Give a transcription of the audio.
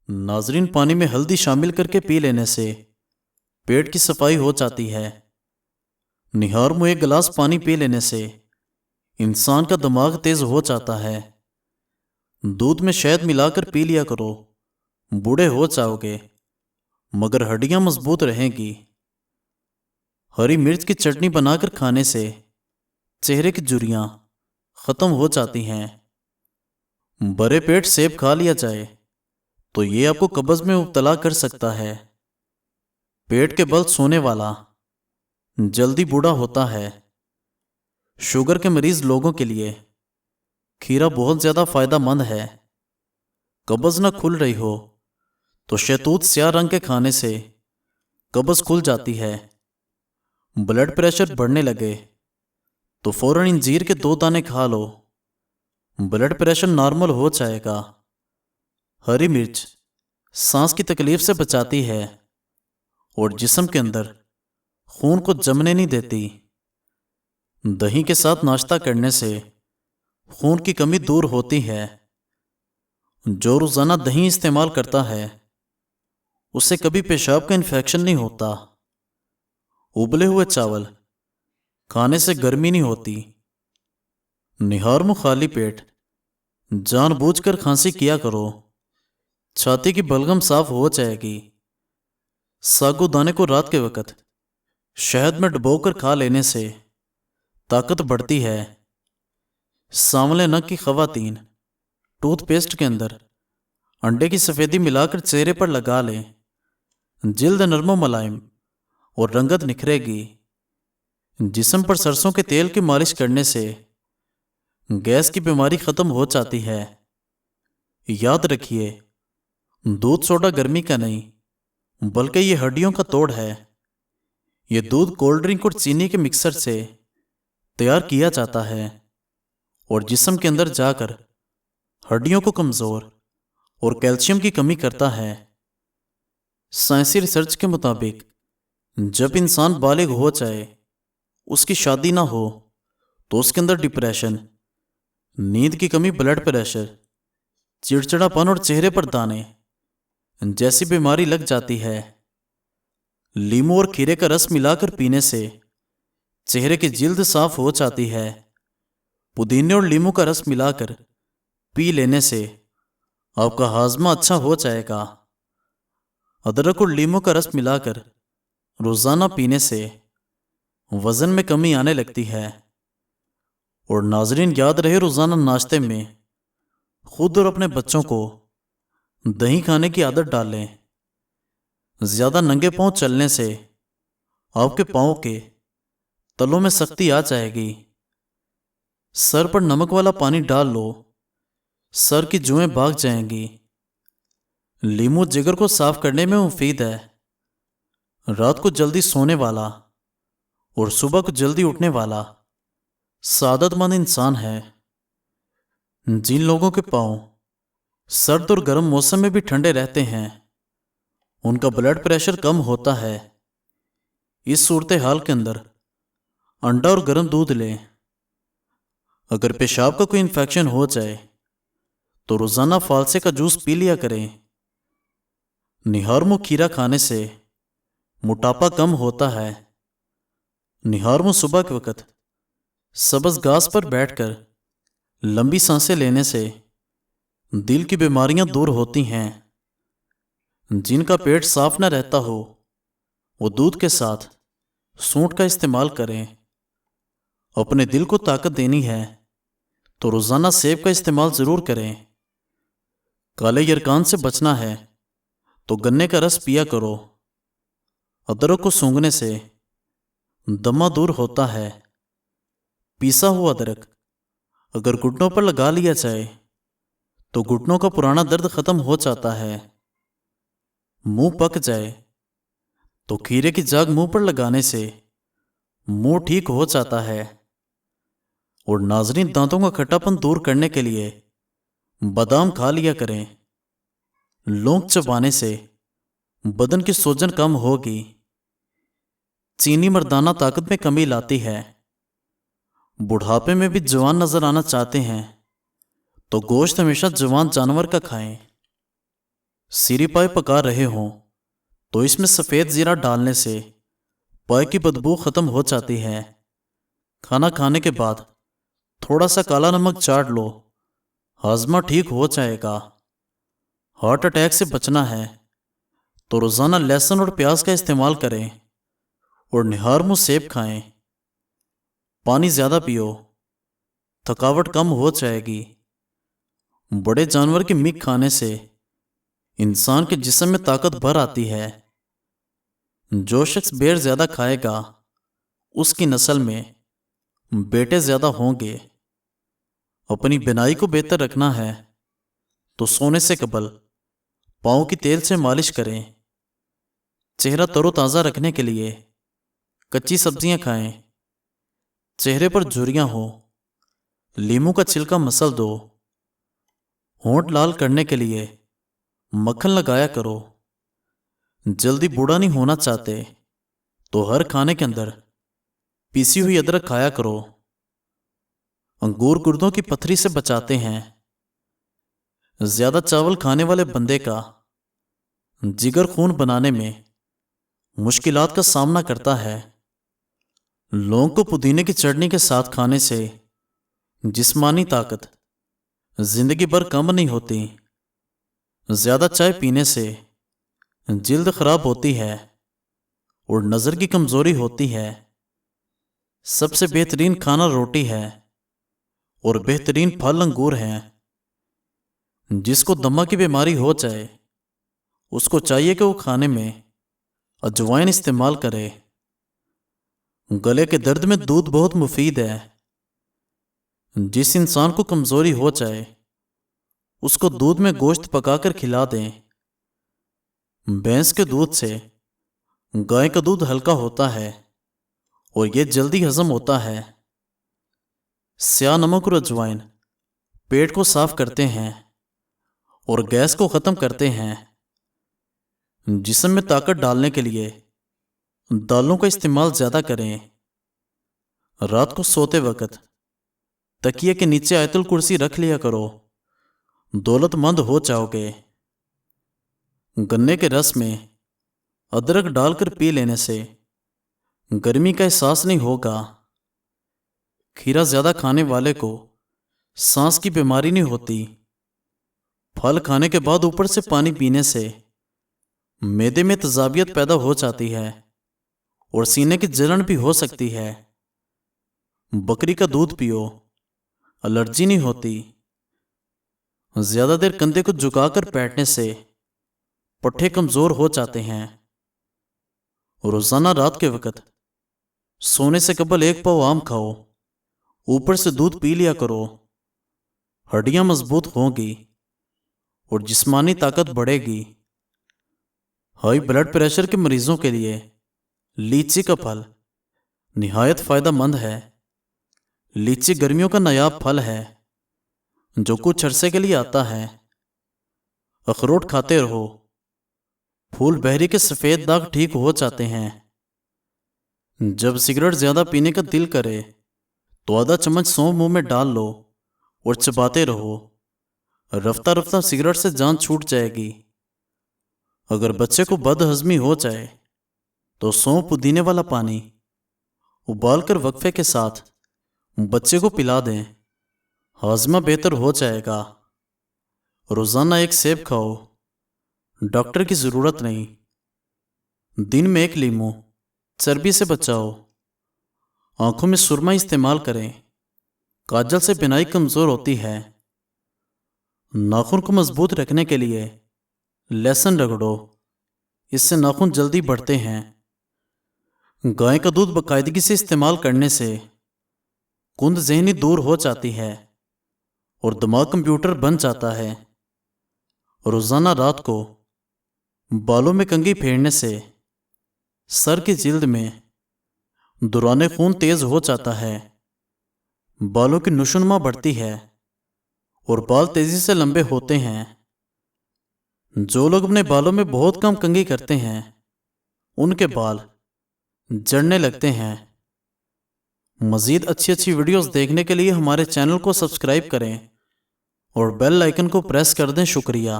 ناظرین، پانی میں ہلدی شامل کر کے پی لینے سے پیٹ کی صفائی ہو جاتی ہے۔ نہار میں ایک گلاس پانی پی لینے سے انسان کا دماغ تیز ہو جاتا ہے۔ دودھ میں شہد ملا کر پی لیا کرو، بوڑھے ہو جاؤ گے مگر ہڈیاں مضبوط رہیں گی۔ ہری مرچ کی چٹنی بنا کر کھانے سے چہرے کی جھریاں ختم ہو جاتی ہیں۔ برے پیٹ سیب کھا لیا جائے تو یہ آپ کو قبض میں مبتلا کر سکتا ہے۔ پیٹ کے بل سونے والا جلدی بوڑھا ہوتا ہے۔ شوگر کے مریض لوگوں کے لیے کھیرا بہت زیادہ فائدہ مند ہے۔ قبض نہ کھل رہی ہو تو شہتوت سیاہ رنگ کے کھانے سے قبض کھل جاتی ہے۔ بلڈ پریشر بڑھنے لگے تو فوراً انجیر کے 2 دانے کھا لو، بلڈ پریشر نارمل ہو جائے گا۔ ہری مرچ سانس کی تکلیف سے بچاتی ہے اور جسم کے اندر خون کو جمنے نہیں دیتی۔ دہی کے ساتھ ناشتہ کرنے سے خون کی کمی دور ہوتی ہے۔ جو روزانہ دہی استعمال کرتا ہے اسے کبھی پیشاب کا انفیکشن نہیں ہوتا۔ ابلے ہوئے چاول کھانے سے گرمی نہیں ہوتی۔ نہار میں خالی پیٹ جان بوجھ کر کھانسی کیا کرو، چھاتی کی بلغم صاف ہو جائے گی۔ ساگو دانے کو رات کے وقت شہد میں ڈبو کر کھا لینے سے طاقت بڑھتی ہے۔ سانولے نگ کی خواتین ٹوتھ پیسٹ کے اندر انڈے کی سفیدی ملا کر چہرے پر لگا لیں، جلد نرم و ملائم اور رنگت نکھرے گی۔ جسم پر سرسوں کے تیل کی مالش کرنے سے گیس کی بیماری ختم ہو جاتی ہے۔ یاد رکھیے، دودھ سوڈا گرمی کا نہیں بلکہ یہ ہڈیوں کا توڑ ہے۔ یہ دودھ کولڈ ڈرنک اور چینی کے مکسر سے تیار کیا جاتا ہے اور جسم کے اندر جا کر ہڈیوں کو کمزور اور کیلشیم کی کمی کرتا ہے۔ سائنسی ریسرچ کے مطابق جب انسان بالغ ہو جائے، اس کی شادی نہ ہو تو اس کے اندر ڈپریشن، نیند کی کمی، بلڈ پریشر، چڑچڑا پن اور چہرے پر دانے جیسی بیماری لگ جاتی ہے۔ لیمو اور کھیرے کا رس ملا کر پینے سے چہرے کی جلد صاف ہو جاتی ہے۔ پودینے اور لیمو کا رس ملا کر پی لینے سے آپ کا ہاضمہ اچھا ہو جائے گا۔ ادرک اور لیمو کا رس ملا کر روزانہ پینے سے وزن میں کمی آنے لگتی ہے۔ اور ناظرین، یاد رہے، روزانہ ناشتے میں خود اور اپنے بچوں کو دہی کھانے کی عادت ڈالیں۔ زیادہ ننگے پاؤں چلنے سے آپ کے پاؤں کے تلوں میں سختی آ جائے گی۔ سر پر نمک والا پانی ڈال لو، سر کی جوئیں بھاگ جائیں گی۔ لیمو جگر کو صاف کرنے میں مفید ہے۔ رات کو جلدی سونے والا اور صبح کو جلدی اٹھنے والا سعادت مند انسان ہے۔ جن لوگوں کے پاؤں سرد اور گرم موسم میں بھی ٹھنڈے رہتے ہیں ان کا بلڈ پریشر کم ہوتا ہے۔ اس صورتحال کے اندر انڈا اور گرم دودھ لیں۔ اگر پیشاب کا کوئی انفیکشن ہو جائے تو روزانہ فالسے کا جوس پی لیا کریں۔ نہار میں کھیرا کھانے سے موٹاپا کم ہوتا ہے۔ نہار میں صبح کے وقت سبز گھاس پر بیٹھ کر لمبی سانسیں لینے سے دل کی بیماریاں دور ہوتی ہیں۔ جن کا پیٹ صاف نہ رہتا ہو وہ دودھ کے ساتھ سونٹ کا استعمال کریں۔ اپنے دل کو طاقت دینی ہے تو روزانہ سیب کا استعمال ضرور کریں۔ کالے یرکان سے بچنا ہے تو گنے کا رس پیا کرو۔ ادرک کو سونگھنے سے دمہ دور ہوتا ہے۔ پیسا ہوا ادرک اگر گھٹنوں پر لگا لیا جائے تو گھٹنوں کا پرانا درد ختم ہو جاتا ہے۔ منہ پک جائے تو کھیرے کی جاگ منہ پر لگانے سے منہ ٹھیک ہو جاتا ہے۔ اور ناظرین، دانتوں کا کھٹا پن دور کرنے کے لیے بادام کھا لیا کریں۔ لونگ چبانے سے بدن کی سوجن کم ہوگی۔ چینی مردانہ طاقت میں کمی لاتی ہے۔ بڑھاپے میں بھی جوان نظر آنا چاہتے ہیں تو گوشت ہمیشہ جوان جانور کا کھائیں۔ सीरी पाई पका रहे हों तो इसमें सफ़ेद ज़ीरा डालने से पाई की बदबू ख़त्म हो जाती है। खाना खाने के बाद थोड़ा सा काला नमक चाट लो, हाजमा ठीक हो जाएगा। हार्ट अटैक से बचना है तो रोज़ाना लहसुन और प्याज का इस्तेमाल करें और निहार मुँह सेब खाएं। पानी ज़्यादा पियो, थकावट कम हो जाएगी। बड़े जानवर की मीट खाने से इंसान के जिस्म में ताकत भर आती है। जो शख्स बेर ज़्यादा खाएगा उसकी नस्ल में बेटे ज़्यादा होंगे। अपनी बिनाई को बेहतर रखना है तो सोने से कबल पाँव की तेल से मालिश करें। चेहरा तरोताज़ा रखने के लिए कच्ची सब्जियां खाएं। चेहरे पर झुर्रियां हो, लीमू का छिलका मसल दो। होंठ लाल करने के लिए मक्खन लगाया करो। जल्दी बूढ़ा नहीं होना चाहते तो हर खाने के अंदर पीसी हुई अदरक खाया करो। अंगूर गुर्दों की पथरी से बचाते हैं। ज्यादा चावल खाने वाले बंदे का जिगर खून बनाने में मुश्किलात का सामना करता है। लौंग को पुदीने की चटनी के साथ खाने से जिस्मानी ताकत जिंदगी भर कम नहीं होती। ज्यादा चाय पीने से जिल्द खराब होती है और नज़र की कमजोरी होती है। सबसे बेहतरीन खाना रोटी है और बेहतरीन फल अंगूर हैं। जिसको दमा की बीमारी हो जाए उसको चाहिए कि वो खाने में अजवाइन इस्तेमाल करे। गले के दर्द में दूध बहुत मुफीद है। जिस इंसान को कमजोरी हो जाए उसको दूध में गोश्त पकाकर खिला दें। भैंस के दूध से गाय का दूध हल्का होता है और ये जल्दी हजम होता है। स्याह नमक और अजवाइन पेट को साफ करते हैं और गैस को ख़त्म करते हैं। जिस्म में ताकत डालने के लिए दालों का इस्तेमाल ज़्यादा करें। रात को सोते वक्त तकिए के नीचे आयतुल कुर्सी रख लिया करो, दौलतमंद हो जाओगे। गन्ने के रस में अदरक डालकर पी लेने से गर्मी का एहसास नहीं होगा। खीरा ज़्यादा खाने वाले को सांस की बीमारी नहीं होती। फल खाने के बाद ऊपर से पानी पीने से मैदे में तेजाबियत पैदा हो जाती है और सीने की जलन भी हो सकती है। बकरी का दूध पियो, एलर्जी नहीं होती। ज्यादा देर कंधे को झुकाकर बैठने से पट्टे कमजोर हो जाते हैं। रोजाना रात के वक्त सोने से कबल एक पाव आम खाओ, ऊपर से दूध पी लिया करो। हड्डियां मजबूत होंगी और जिस्मानी ताकत बढ़ेगी। हाई ब्लड प्रेशर के मरीजों के लिए लीची का फल निहायत फायदेमंद है। लीची गर्मियों का नायाब फल है जो कुछ अरसे के लिए आता है। अखरोट खाते रहो, फूल बहरी के सफ़ेद दाग ठीक हो जाते हैं। जब सिगरेट ज़्यादा पीने का दिल करे तो आधा चम्मच सौंफ मुंह में डाल लो और चबाते रहो। रफ्ता रफ्ता सिगरेट से जान छूट जाएगी। अगर बच्चे को बदहजमी हो जाए तो सौंफ पुदीने वाला पानी उबालकर वक्फे के साथ बच्चे को पिला दें, हाजमा बेहतर हो जाएगा। रोज़ाना एक सेब खाओ, डॉक्टर की ज़रूरत नहीं। दिन में एक लीमू, चर्बी से बचाओ। आंखों में सुरमा इस्तेमाल करें, काजल से बिनाई कमज़ोर होती है। नाखून को मजबूत रखने के लिए लहसुन रगड़ो, इससे नाखून जल्दी बढ़ते हैं। गाय का दूध बाकायदगी से इस्तेमाल करने से कुंद ज़हनी दूर हो जाती है और दिमाग कंप्यूटर बन जाता है। रोज़ाना रात को बालों में कंघी फेरने से सर की जिल्द में दौरान खून तेज हो जाता है। बालों की नशोनुमा बढ़ती है और बाल तेजी से लंबे होते हैं। जो लोग अपने बालों में बहुत कम कंघी करते हैं उनके बाल झड़ने लगते हैं। मज़ीद अच्छी वीडियोस देखने के लिए हमारे चैनल को सब्सक्राइब करें और बेल आइकन को प्रेस कर दें। शुक्रिया।